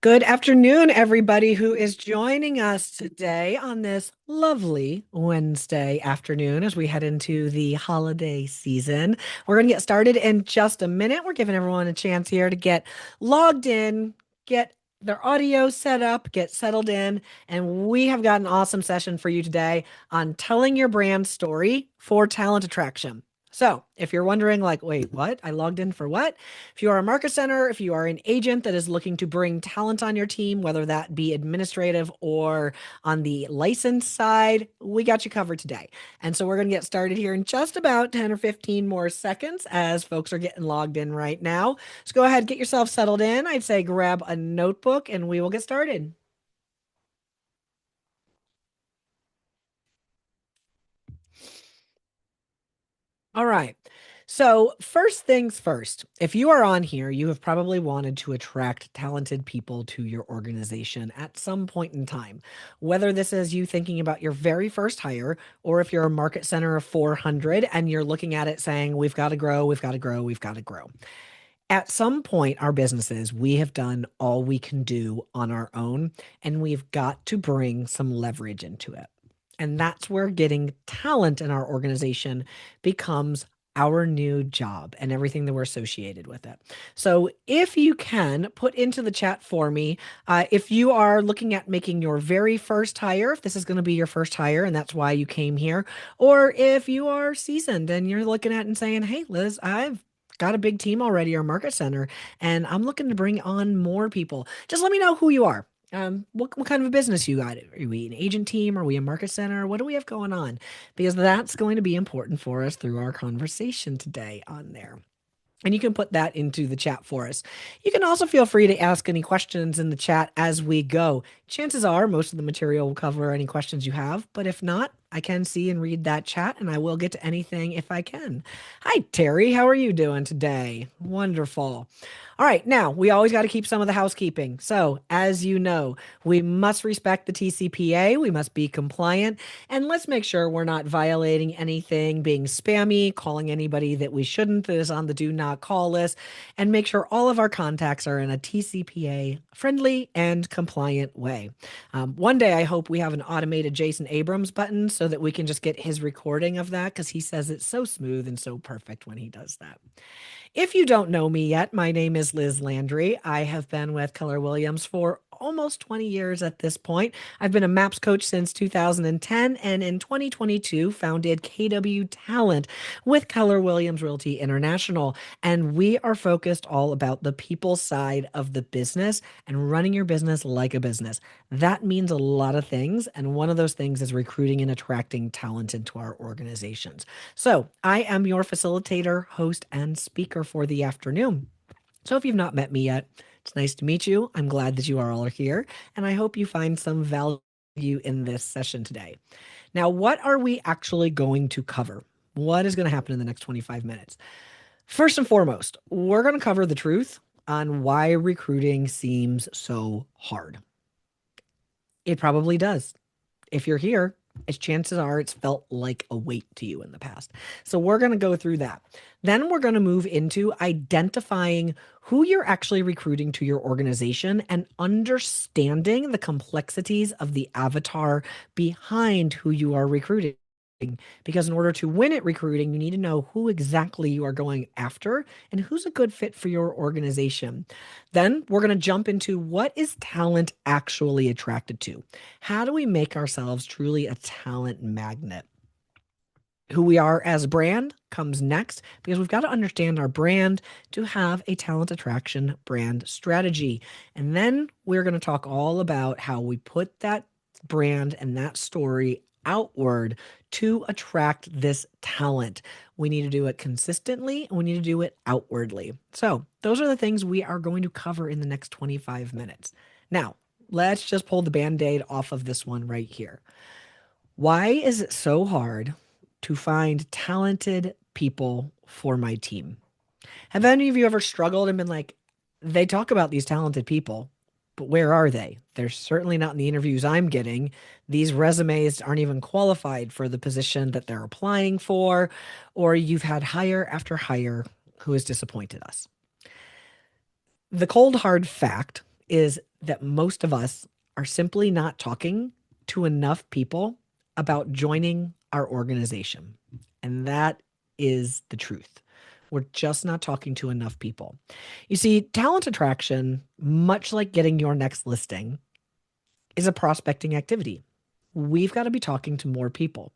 Good afternoon, everybody who is joining us today on this lovely Wednesday afternoon as we head into the holiday season. We're going to get started in just a minute. We're giving everyone a chance here to get logged in, get their audio set up, get settled in, and we have got an awesome session for you today on telling your brand story for talent attraction. So, if you're wondering, like, wait, what? I logged in for what? If you are a market center, if you are an agent that is looking to bring talent on your team, whether that be administrative or on the license side, we got you covered today. And so we're going to get started here in just about 10 or 15 more seconds as folks are getting logged in right now. So go ahead, get yourself settled in. I'd say grab a notebook and we will get started. All right. So, first things first, if you are on here, you have probably wanted to attract talented people to your organization at some point in time. Whether this is you thinking about your very first hire, or if you're a market center of 400 and you're looking at it saying, we've got to grow, we've got to grow, we've got to grow. At some point, our businesses, we have done all we can do on our own, and we've got to bring some leverage into it. And that's where getting talent in our organization becomes our new job and everything that we're associated with it. So, if you can put into the chat for me, if you are looking at making your very first hire, if this is going to be your first hire and that's why you came here, or if you are seasoned and you're looking at it and saying, hey, Liz, I've got a big team already, our market center, and I'm looking to bring on more people. Just let me know who you are. What kind of a business you got? Are we an agent team? Are we a market center? What do we have going on? Because that's going to be important for us through our conversation today on there. And you can put that into the chat for us. You can also feel free to ask any questions in the chat as we go. Chances are most of the material will cover any questions you have, but if not, I can see and read that chat and I will get to anything if I can. Hi, Terry. How are you doing today? Wonderful. All right, now we always got to keep some of the housekeeping. So, as you know, we must respect the TCPA, we must be compliant, and let's make sure we're not violating anything, being spammy, calling anybody that we shouldn't that is on the do not call list, and make sure all of our contacts are in a TCPA friendly and compliant way. One day, I hope we have an automated Jason Abrams button so that we can just get his recording of that because he says it's so smooth and so perfect when he does that. If you don't know me yet, my name is Liz Landry. I have been with Keller Williams for almost 20 years at this point. I've been a MAPS coach since 2010 and in 2022 founded KW Talent with Keller Williams Realty International. And we are focused all about the people side of the business and running your business like a business. That means a lot of things. And one of those things is recruiting and attracting talent into our organizations. So I am your facilitator, host, and speaker for the afternoon. So if you've not met me yet, it's nice to meet you. I'm glad that you are all here, and I hope you find some value in this session today. Now, what are we actually going to cover? What is going to happen in the next 25 minutes? First and foremost, we're going to cover the truth on why recruiting seems so hard. It probably does. If you're here, its chances are it's felt like a weight to you in the past. So we're going to go through that. Then we're going to move into identifying who you're actually recruiting to your organization and understanding the complexities of the avatar behind who you are recruiting. Because in order to win at recruiting, you need to know who exactly you are going after and who's a good fit for your organization. Then we're going to jump into what is talent actually attracted to? How do we make ourselves truly a talent magnet? Who we are as a brand comes next because we've got to understand our brand to have a talent attraction brand strategy. And then we're going to talk all about how we put that brand and that story outward to attract this talent. We need to do it consistently and we need to do it outwardly. So, those are the things we are going to cover in the next 25 minutes. Now, let's just pull the band aid off of this one right here. Why is it so hard to find talented people for my team? Have any of you ever struggled and been like, they talk about these talented people, but where are they? They're certainly not in the interviews I'm getting. These resumes aren't even qualified for the position that they're applying for, or you've had hire after hire who has disappointed us. The cold hard fact is that most of us are simply not talking to enough people about joining our organization. And that is the truth. We're just not talking to enough people. You see, talent attraction, much like getting your next listing, is a prospecting activity. We've got to be talking to more people.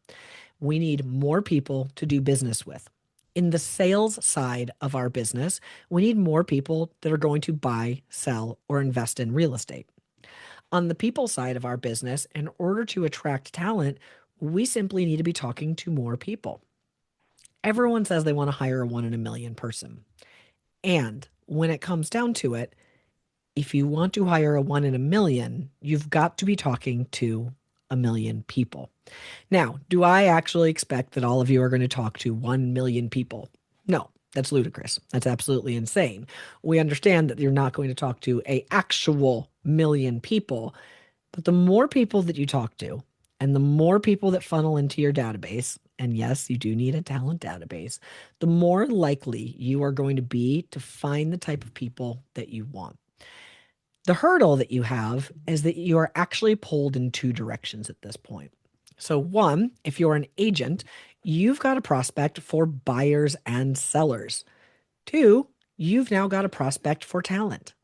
We need more people to do business with. In the sales side of our business, we need more people that are going to buy, sell, or invest in real estate. On the people side of our business, in order to attract talent, we simply need to be talking to more people. Everyone says they want to hire a 1 in a million person. And when it comes down to it, if you want to hire a 1 in a million, you've got to be talking to a million people. Now, do I actually expect that all of you are going to talk to 1 million people? No, that's ludicrous. That's absolutely insane. We understand that you're not going to talk to an actual million people, but the more people that you talk to and the more people that funnel into your database, and yes, you do need a talent database, the more likely you are going to be to find the type of people that you want. The hurdle that you have is that you are actually pulled in two directions at this point. So one, if you're an agent, you've got a prospect for buyers and sellers. Two, you've now got a prospect for talent.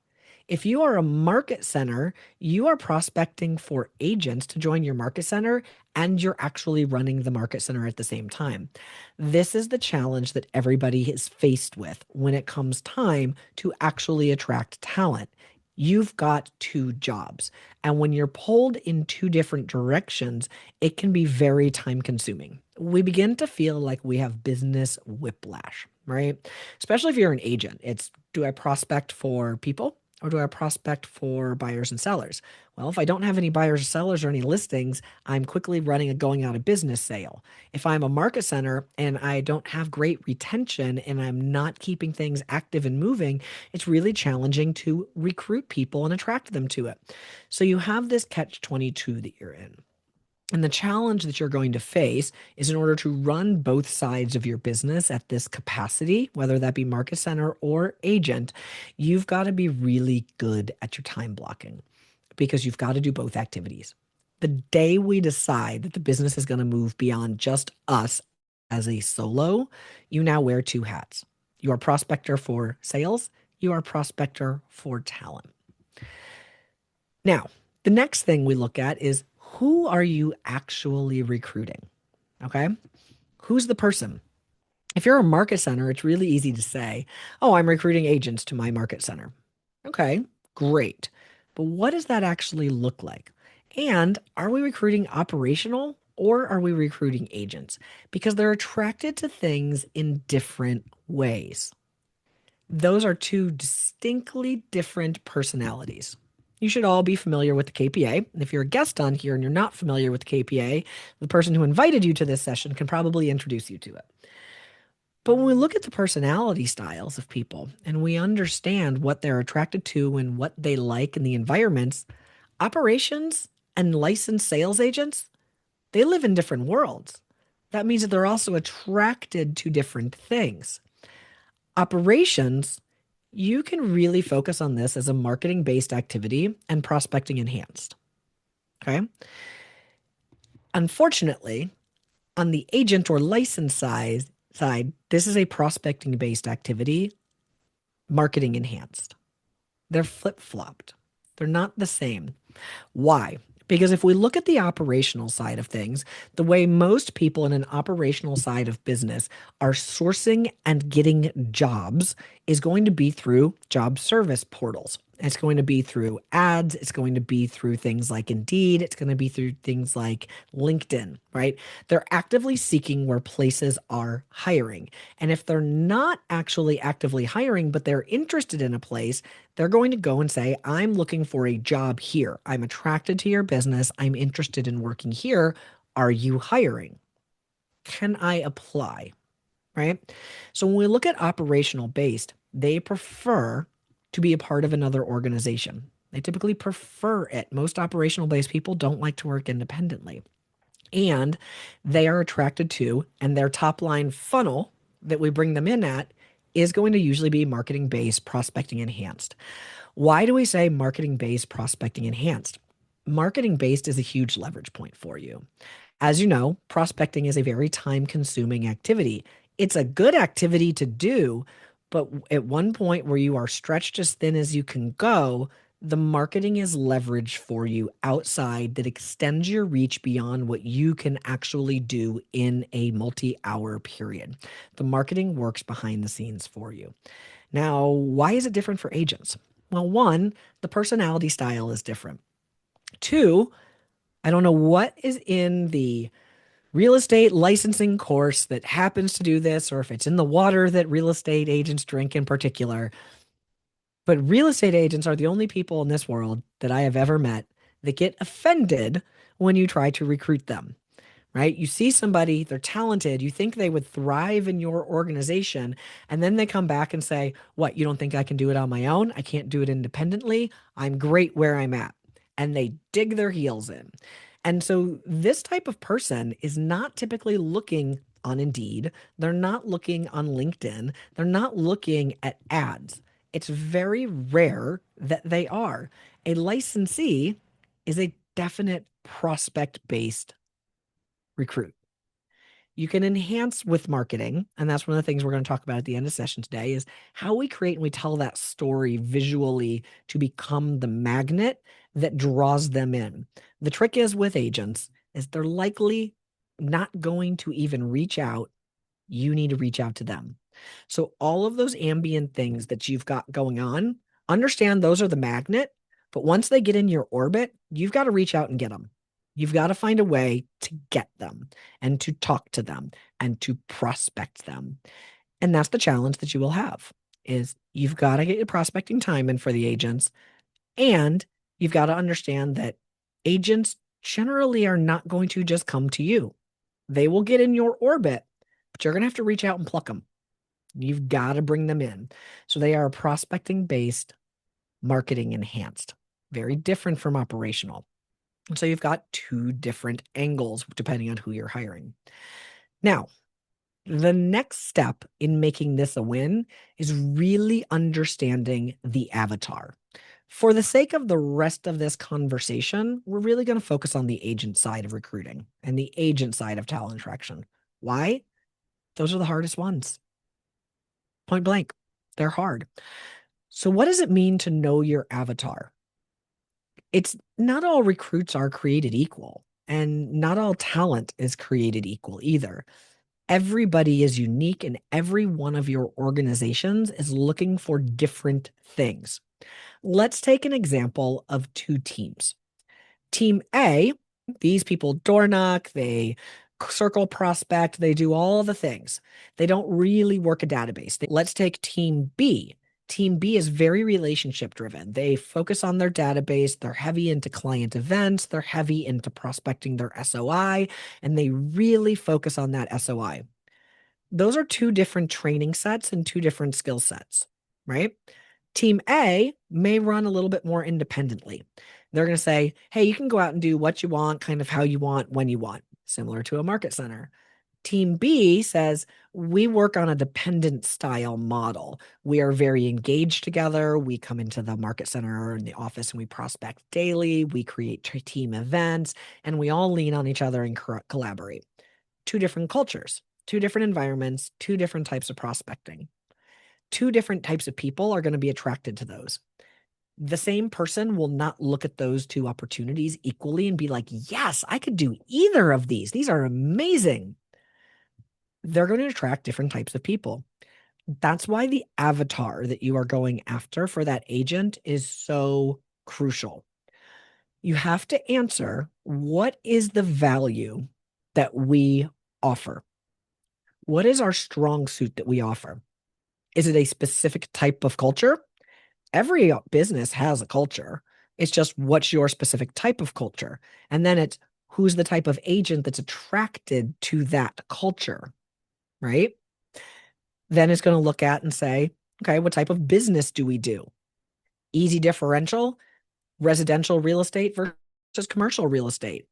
If you are a market center, you are prospecting for agents to join your market center, and you're actually running the market center at the same time. This is the challenge that everybody is faced with when it comes time to actually attract talent. You've got two jobs. And when you're pulled in two different directions, it can be very time consuming. We begin to feel like we have business whiplash, right? Especially if you're an agent. It's, do I prospect for people or do I prospect for buyers and sellers? Well, if I don't have any buyers or sellers or any listings, I'm quickly running a going out of business sale. If I'm a market center and I don't have great retention and I'm not keeping things active and moving, it's really challenging to recruit people and attract them to it. So you have this catch-22 that you're in. And the challenge that you're going to face is in order to run both sides of your business at this capacity, whether that be market center or agent, you've got to be really good at your time blocking because you've got to do both activities. The day we decide that the business is going to move beyond just us as a solo, you now wear two hats. You are prospector for sales, you are prospector for talent. Now, the next thing we look at is who are you actually recruiting? Okay. Who's the person? If you're a market center, it's really easy to say, oh, I'm recruiting agents to my market center. Okay, great. But what does that actually look like? And are we recruiting operational or are we recruiting agents? Because they're attracted to things in different ways. Those are two distinctly different personalities. You should all be familiar with the KPA. And if you're a guest on here and you're not familiar with the KPA, the person who invited you to this session can probably introduce you to it. But when we look at the personality styles of people and we understand what they're attracted to and what they like in the environments, operations and licensed sales agents, they live in different worlds. That means that they're also attracted to different things. Operations, you can really focus on this as a marketing-based activity and prospecting enhanced. Okay. Unfortunately, on the agent or license side, this is a prospecting-based activity, marketing enhanced. They're flip-flopped. They're not the same. Why? Because if we look at the operational side of things, the way most people in an operational side of business are sourcing and getting jobs is going to be through job service portals. It's going to be through ads. It's going to be through things like Indeed. It's going to be through things like LinkedIn, right? They're actively seeking where places are hiring. And if they're not actually actively hiring, but they're interested in a place, they're going to go and say, I'm looking for a job here. I'm attracted to your business. I'm interested in working here. Are you hiring? Can I apply? Right? So when we look at operational based, they prefer to be a part of another organization. They typically prefer it. Most operational based people don't like to work independently. And they are attracted to, and their top line funnel that we bring them in at is going to usually be marketing based, prospecting enhanced. Why do we say marketing based, prospecting enhanced? Marketing based is a huge leverage point for you. As you know, prospecting is a very time consuming activity. It's a good activity to do, but at one point where you are stretched as thin as you can go, the marketing is leverage for you outside that extends your reach beyond what you can actually do in a multi-hour period. The marketing works behind the scenes for you. Now, why is it different for agents? Well, one, the personality style is different. Two, I don't know what is in the real estate licensing course that happens to do this, or if it's in the water that real estate agents drink in particular. But real estate agents are the only people in this world that I have ever met that get offended when you try to recruit them, right? You see somebody, they're talented, you think they would thrive in your organization, and then they come back and say, "What, you don't think I can do it on my own? I can't do it independently. I'm great where I'm at." And they dig their heels in. And so this type of person is not typically looking on Indeed. They're not looking on LinkedIn. They're not looking at ads. It's very rare that they are. A licensee is a definite prospect based recruit. You can enhance with marketing, and that's one of the things we're going to talk about at the end of session today is how we create and we tell that story visually to become the magnet that draws them in. The trick is with agents is they're likely not going to even reach out. You need to reach out to them. So all of those ambient things that you've got going on, understand those are the magnet, but once they get in your orbit, you've got to reach out and get them. You've got to find a way to get them and to talk to them and to prospect them. And that's the challenge that you will have is you've got to get your prospecting time in for the agents, and you've got to understand that agents generally are not going to just come to you. They will get in your orbit, but you're going to have to reach out and pluck them. You've got to bring them in. So they are prospecting based, marketing enhanced, very different from operational. And so you've got two different angles depending on who you're hiring. Now, the next step in making this a win is really understanding the avatar. For the sake of the rest of this conversation, we're really going to focus on the agent side of recruiting and the agent side of talent attraction. Why? Those are the hardest ones. Point blank, they're hard. So what does it mean to know your avatar? It's not all recruits are created equal, and not all talent is created equal either. Everybody is unique, and every one of your organizations is looking for different things. Let's take an example of two teams. Team A, these people door knock, they circle prospect, they do all the things. They don't really work a database. Let's take Team B. Team B is very relationship driven. They focus on their database. They're heavy into client events. They're heavy into prospecting their SOI, and they really focus on that SOI. Those are two different training sets and two different skill sets, right? Team A may run a little bit more independently. They're going to say, hey, you can go out and do what you want, kind of how you want, when you want, similar to a market center. Team B says, we work on a dependent style model. We are very engaged together. We come into the market center or in the office and we prospect daily. We create team events and we all lean on each other and collaborate. Two different cultures, two different environments, two different types of prospecting. Two different types of people are going to be attracted to those. The same person will not look at those two opportunities equally and be like, yes, I could do either of these. These are amazing. They're going to attract different types of people. That's why the avatar that you are going after for that agent is so crucial. You have to answer, what is the value that we offer? What is our strong suit that we offer? Is it a specific type of culture? Every business has a culture. It's just what's your specific type of culture? And then it's who's the type of agent that's attracted to that culture, right? Then it's going to look at and say, okay, what type of business do we do? Easy differential, residential real estate versus commercial real estate.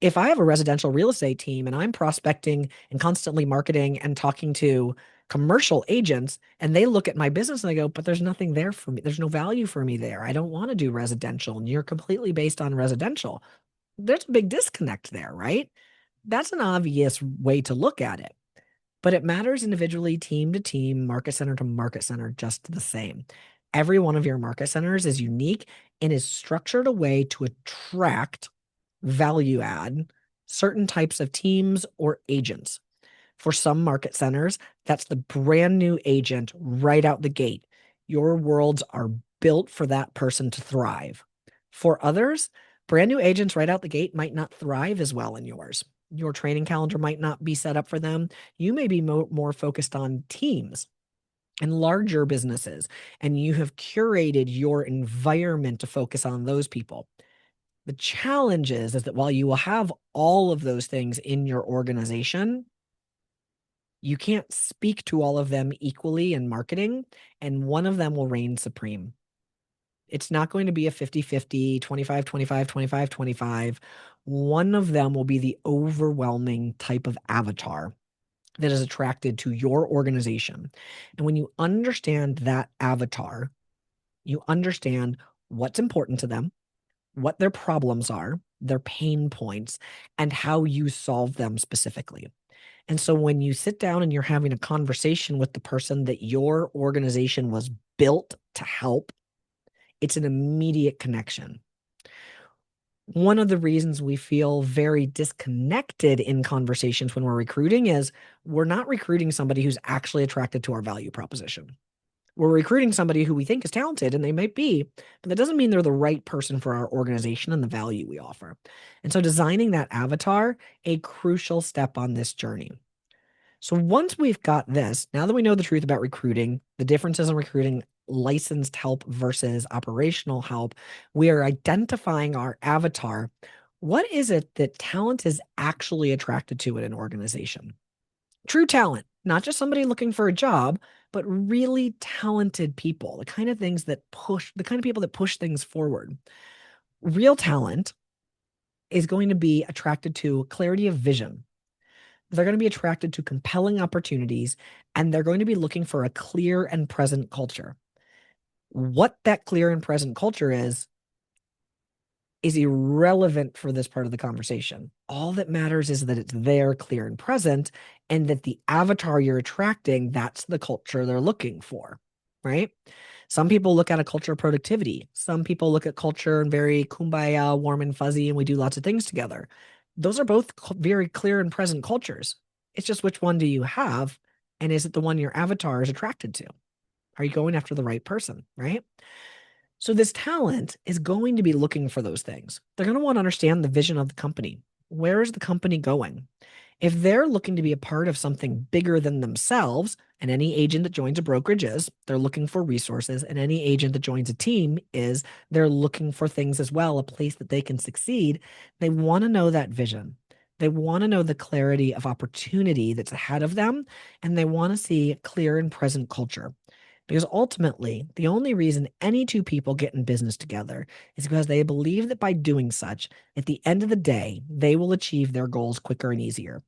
If I have a residential real estate team and I'm prospecting and constantly marketing and talking to commercial agents, and they look at my business and they go, but there's nothing there for me. There's no value for me there. I don't want to do residential. And you're completely based on residential. There's a big disconnect there, right? That's an obvious way to look at it. But it matters individually, team to team, market center to market center, just the same. Every one of your market centers is unique and is structured a way to attract value add certain types of teams or agents. For some market centers, that's the brand new agent right out the gate. Your worlds are built for that person to thrive. For others, brand new agents right out the gate might not thrive as well in yours. Your training calendar might not be set up for them. You may be more focused on teams and larger businesses, and you have curated your environment to focus on those people. The challenge is that while you will have all of those things in your organization, you can't speak to all of them equally in marketing, and one of them will reign supreme. It's not going to be a 50-50, 25-25, 25-25. One of them will be the overwhelming type of avatar that is attracted to your organization. And when you understand that avatar, you understand what's important to them, what their problems are, their pain points, and how you solve them specifically. And so when you sit down and you're having a conversation with the person that your organization was built to help, it's an immediate connection. One of the reasons we feel very disconnected in conversations when we're recruiting is we're not recruiting somebody who's actually attracted to our value proposition. We're recruiting somebody who we think is talented, and they might be, but that doesn't mean they're the right person for our organization and the value we offer. And so designing that avatar, a crucial step on this journey. So once we've got this, now that we know the truth about recruiting, the differences in recruiting licensed help versus operational help, we are identifying our avatar. What is it that talent is actually attracted to in an organization? True talent, not just somebody looking for a job, but really talented people, the kind of people that push things forward. Real talent is going to be attracted to clarity of vision. They're going to be attracted to compelling opportunities, and they're going to be looking for a clear and present culture. What that clear and present culture is irrelevant for this part of the conversation. All that matters is that it's there, clear and present, and that the avatar you're attracting, that's the culture they're looking for, right? Some people look at a culture of productivity. Some people look at culture and very kumbaya, warm and fuzzy, and we do lots of things together. Those are both very clear and present cultures. It's just which one do you have, and is it the one your avatar is attracted to? Are you going after the right person, right? So this talent is going to be looking for those things. They're going to want to understand the vision of the company. Where is the company going? If they're looking to be a part of something bigger than themselves, and any agent that joins a brokerage is, they're looking for resources, and any agent that joins a team is, they're looking for things as well, a place that they can succeed. They want to know that vision. They want to know the clarity of opportunity that's ahead of them, and they want to see clear and present culture. Because ultimately, the only reason any two people get in business together is because they believe that by doing such, at the end of the day, they will achieve their goals quicker and easier.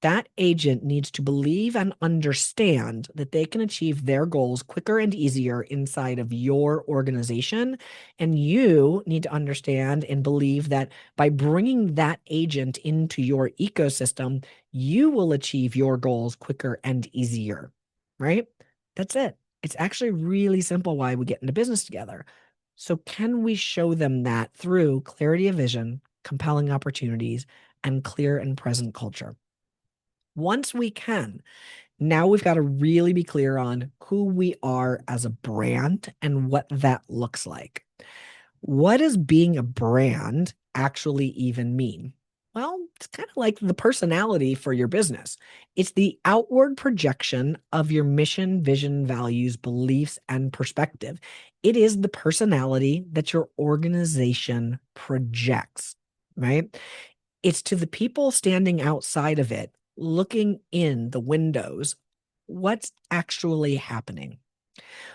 That agent needs to believe and understand that they can achieve their goals quicker and easier inside of your organization. And you need to understand and believe that by bringing that agent into your ecosystem, you will achieve your goals quicker and easier, right? That's it. It's actually really simple why we get into business together. So can we show them that through clarity of vision, compelling opportunities, and clear and present culture? Once we can, now we've got to really be clear on who we are as a brand and what that looks like. What does being a brand actually even mean? Well, it's kind of like the personality for your business. It's the outward projection of your mission, vision, values, beliefs, and perspective. It is the personality that your organization projects, right? It's to the people standing outside of it, looking in the windows, what's actually happening.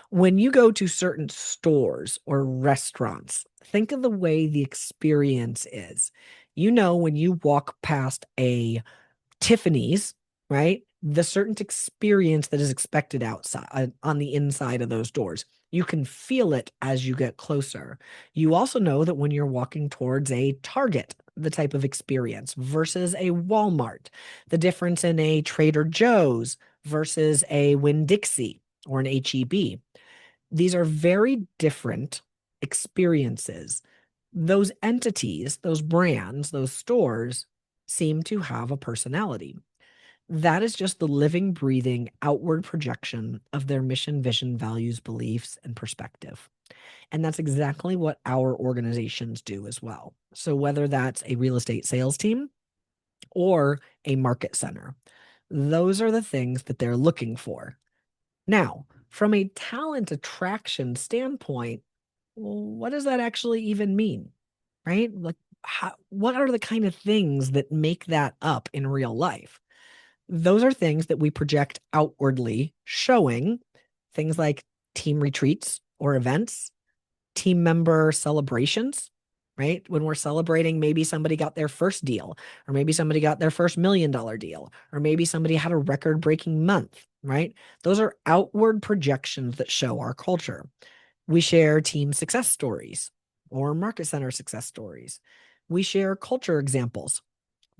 When you go to certain stores or restaurants, think of the way the experience is. You know, when you walk past a Tiffany's, right? the certain experience that is expected outside on the inside of those doors. You can feel it as you get closer. You also know that when you're walking towards a Target, the type of experience versus a Walmart, the difference in a Trader Joe's versus a Winn-Dixie or an HEB. These are very different experiences. Those entities, those brands, those stores seem to have a personality. That is just the living, breathing outward projection of their mission, vision, values, beliefs, and perspective. And that's exactly what our organizations do as well. So, whether that's a real estate sales team or a market center, those are the things that they're looking for. Now, from a talent attraction standpoint, what does that actually even mean? Right? Like, what are the kind of things that make that up in real life? Those are things that we project outwardly, showing things like team retreats or events, team member celebrations, right? When we're celebrating, maybe somebody got their first deal, or maybe somebody got their first $1 million deal, or maybe somebody had a record breaking month, right? Those are outward projections that show our culture. We share team success stories or market center success stories. We share culture examples.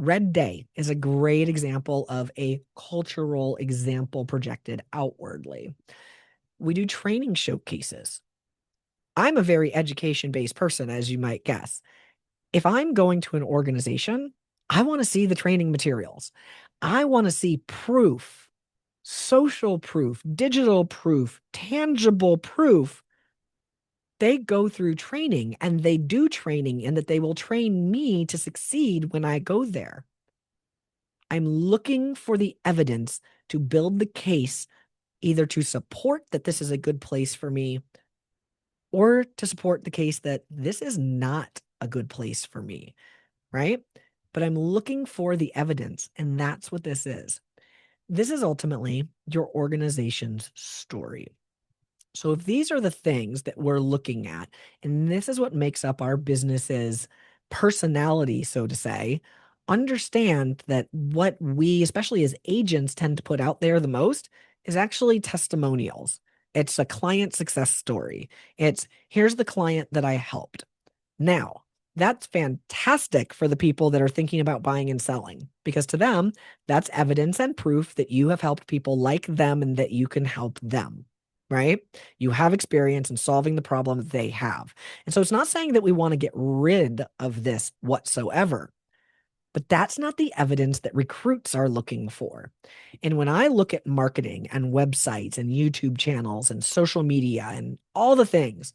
Red Day is a great example of a cultural example projected outwardly. We do training showcases. I'm a very education-based person, as you might guess. If I'm going to an organization, I want to see the training materials. I want to see proof, social proof, digital proof, tangible proof. They go through training and they do training and that they will train me to succeed when I go there. I'm looking for the evidence to build the case, either to support that this is a good place for me or to support the case that this is not a good place for me, right? But I'm looking for the evidence, and that's what this is. This is ultimately your organization's story. So if these are the things that we're looking at, and this is what makes up our business's personality, so to say, understand that what we, especially as agents, tend to put out there the most is actually testimonials. It's a client success story. It's here's the client that I helped. Now, that's fantastic for the people that are thinking about buying and selling, because to them, that's evidence and proof that you have helped people like them and that you can help them, right? You have experience in solving the problem that they have. And so it's not saying that we want to get rid of this whatsoever, but that's not the evidence that recruits are looking for. And when I look at marketing and websites and YouTube channels and social media and all the things,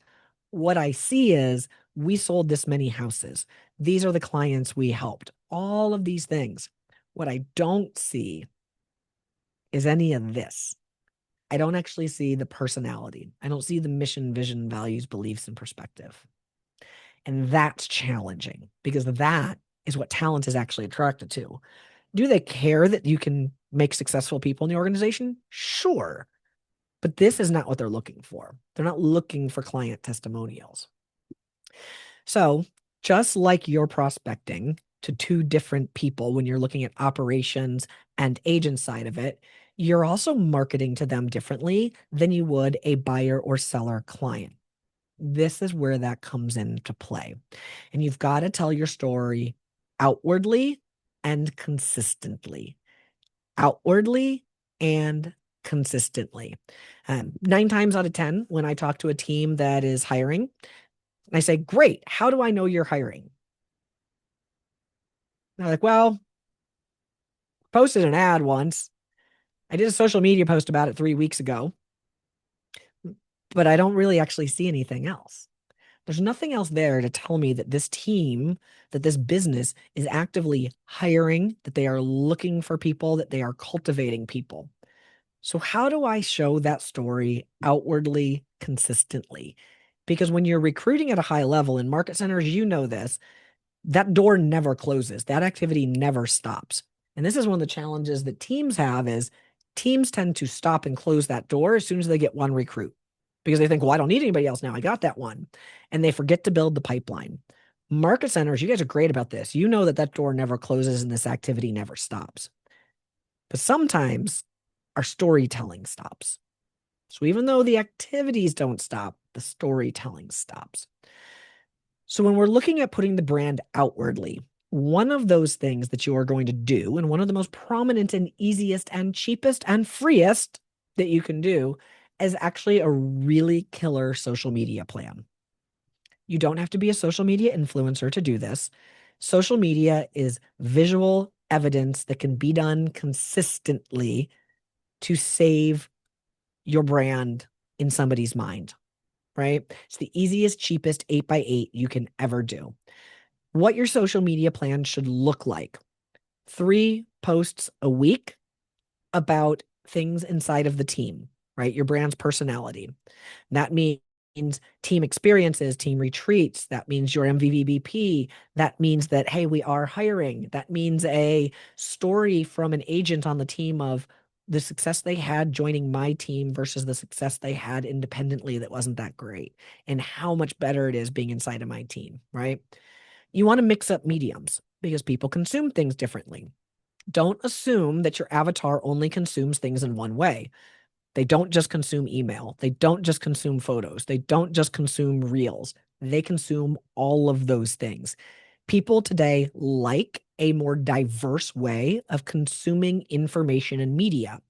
what I see is we sold this many houses. These are the clients we helped. All of these things. What I don't see is any of this. I don't actually see the personality. I don't see the mission, vision, values, beliefs, and perspective. And that's challenging because that is what talent is actually attracted to. Do they care that you can make successful people in the organization? Sure. But this is not what they're looking for. They're not looking for client testimonials. So just like you're prospecting to two different people when you're looking at operations and agent side of it, you're also marketing to them differently than you would a buyer or seller client. This is where that comes into play. And you've got to tell your story outwardly and consistently. Outwardly and consistently. 9 times out of 10, when I talk to a team that is hiring, I say, great, how do I know you're hiring? They're like, well, posted an ad once. I did a social media post about it 3 weeks ago, but I don't really actually see anything else. There's nothing else there to tell me that this team, that this business is actively hiring, that they are looking for people, that they are cultivating people. So how do I show that story outwardly, consistently? Because when you're recruiting at a high level in market centers, you know this, that door never closes. That activity never stops. And this is one of the challenges that teams have is teams tend to stop and close that door as soon as they get one recruit because they think, well, I don't need anybody else now. I got that one. And they forget to build the pipeline. Market centers, you guys are great about this. You know that that door never closes and this activity never stops. But sometimes our storytelling stops. So even though the activities don't stop, the storytelling stops. So when we're looking at putting the brand outwardly, one of those things that you are going to do, and one of the most prominent and easiest and cheapest and freest that you can do, is actually a really killer social media plan. You don't have to be a social media influencer to do this. Social media is visual evidence that can be done consistently to save your brand in somebody's mind, right? It's the easiest, cheapest 8x8 you can ever do. What your social media plan should look like: 3 posts a week about things inside of the team, right? Your brand's personality. That means team experiences, team retreats. That means your MVVBP. That means that, hey, we are hiring. That means a story from an agent on the team of the success they had joining my team versus the success they had independently that wasn't that great, and how much better it is being inside of my team, right? You want to mix up mediums because people consume things differently. Don't assume that your avatar only consumes things in one way. They don't just consume email. They don't just consume photos. They don't just consume reels. They consume all of those things. People today like a more diverse way of consuming information and media,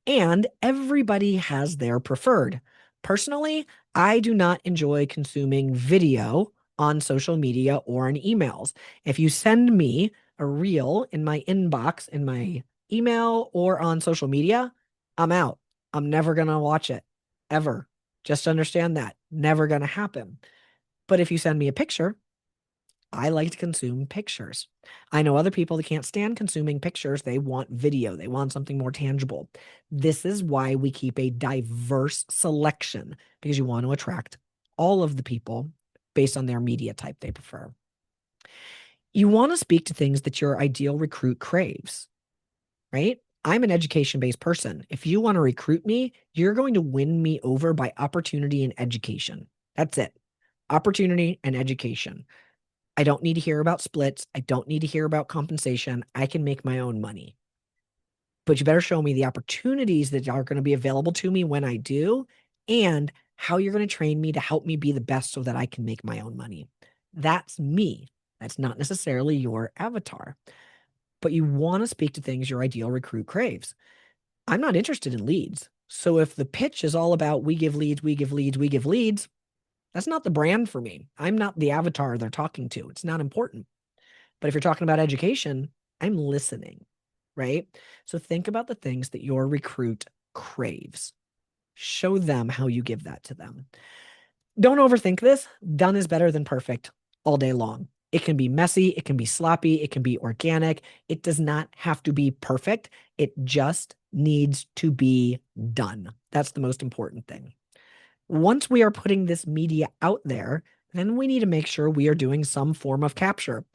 and everybody has their preferred. Personally, I do not enjoy consuming video on social media or in emails. If you send me a reel in my inbox, in my email, or on social media, I'm out. I'm never going to watch it ever. Just understand that. Never going to happen. But if you send me a picture, I like to consume pictures. I know other people that can't stand consuming pictures. They want video. They want something more tangible. This is why we keep a diverse selection, because you want to attract all of the people based on their media type they prefer. You want to speak to things that your ideal recruit craves, right? I'm an education-based person. If you want to recruit me, you're going to win me over by opportunity and education. That's it. Opportunity and education. I don't need to hear about splits. I don't need to hear about compensation. I can make my own money. But you better show me the opportunities that are going to be available to me when I do, and how you're going to train me to help me be the best so that I can make my own money. That's me. That's not necessarily your avatar. But you want to speak to things your ideal recruit craves. I'm not interested in leads. So if the pitch is all about we give leads, we give leads, we give leads, that's not the brand for me. I'm not the avatar they're talking to. It's not important. But if you're talking about education, I'm listening, right? So think about the things that your recruit craves. Show them how you give that to them. Don't overthink this. Done is better than perfect all day long. It can be messy. It can be sloppy. It can be organic. It does not have to be perfect. It just needs to be done. That's the most important thing. Once we are putting this media out there, then we need to make sure we are doing some form of capture.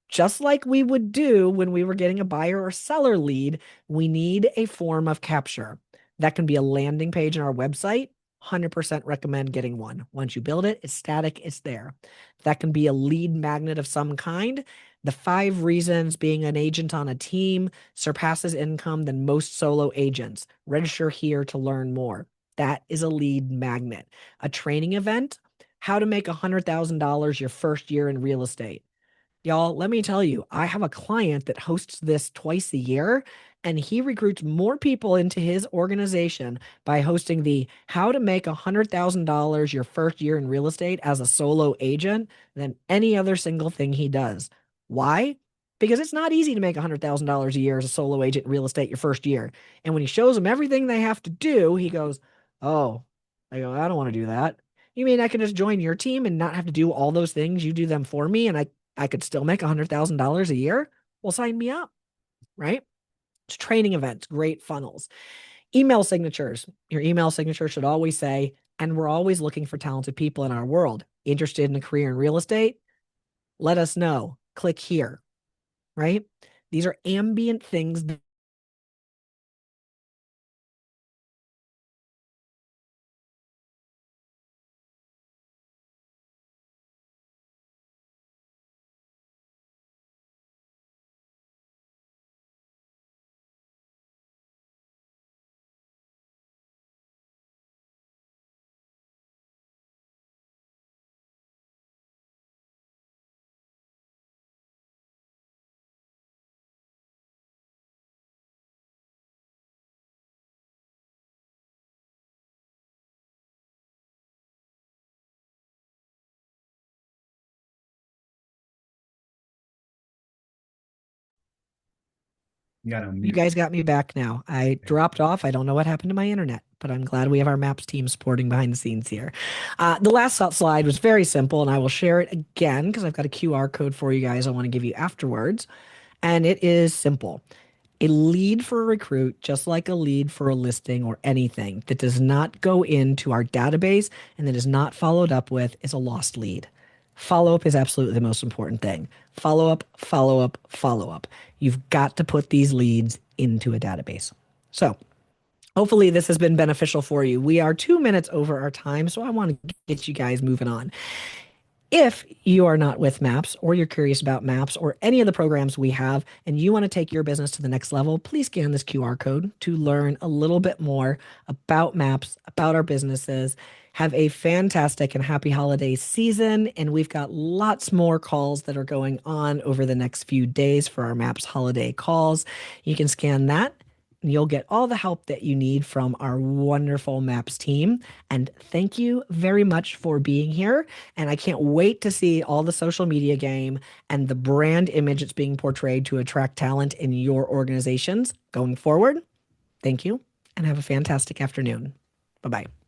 Just like we would do when we were getting a buyer or seller lead, we need a form of capture. That can be a landing page on our website. 100% recommend getting one. Once you build it, it's static, it's there. That can be a lead magnet of some kind. The 5 reasons being an agent on a team surpasses income than most solo agents. Register here to learn more. That is a lead magnet. A training event, how to make $100,000 your first year in real estate. Y'all, let me tell you, I have a client that hosts this twice a year, and he recruits more people into his organization by hosting the How to Make $100,000 Your First Year in Real Estate as a Solo Agent than any other single thing he does. Why? Because it's not easy to make $100,000 a year as a solo agent in real estate your first year. And when he shows them everything they have to do, he goes, "Oh, I don't want to do that. You mean I can just join your team and not have to do all those things? You do them for me, and I could still make $100,000 a year? Well, sign me up," right? It's training events, great funnels. Email signatures. Your email signature should always say, "And we're always looking for talented people in our world. Interested in a career in real estate? Let us know. Click here," right? These are ambient things You got to You mute. guys got me back now. I There dropped off. I don't know what happened to my internet, but I'm glad we have our Maps team supporting behind the scenes here. The last slide was very simple, and I will share it again because I've got a QR code for you guys I want to give you afterwards. And it is simple. A lead for a recruit, just like a lead for a listing or anything that does not go into our database and that is not followed up with, is a lost lead. Follow up is absolutely the most important thing. Follow up, follow up, follow up. You've got to put these leads into a database. So, hopefully, this has been beneficial for you. We are 2 minutes over our time, so I want to get you guys moving on. If you are not with MAPS or you're curious about MAPS or any of the programs we have and you want to take your business to the next level, please scan this QR code to learn a little bit more about MAPS, about our businesses. Have a fantastic and happy holiday season. And we've got lots more calls that are going on over the next few days for our MAPS holiday calls. You can scan that. You'll get all the help that you need from our wonderful MAPS team. And thank you very much for being here. And I can't wait to see all the social media game and the brand image that's being portrayed to attract talent in your organizations going forward. Thank you and have a fantastic afternoon. Bye bye.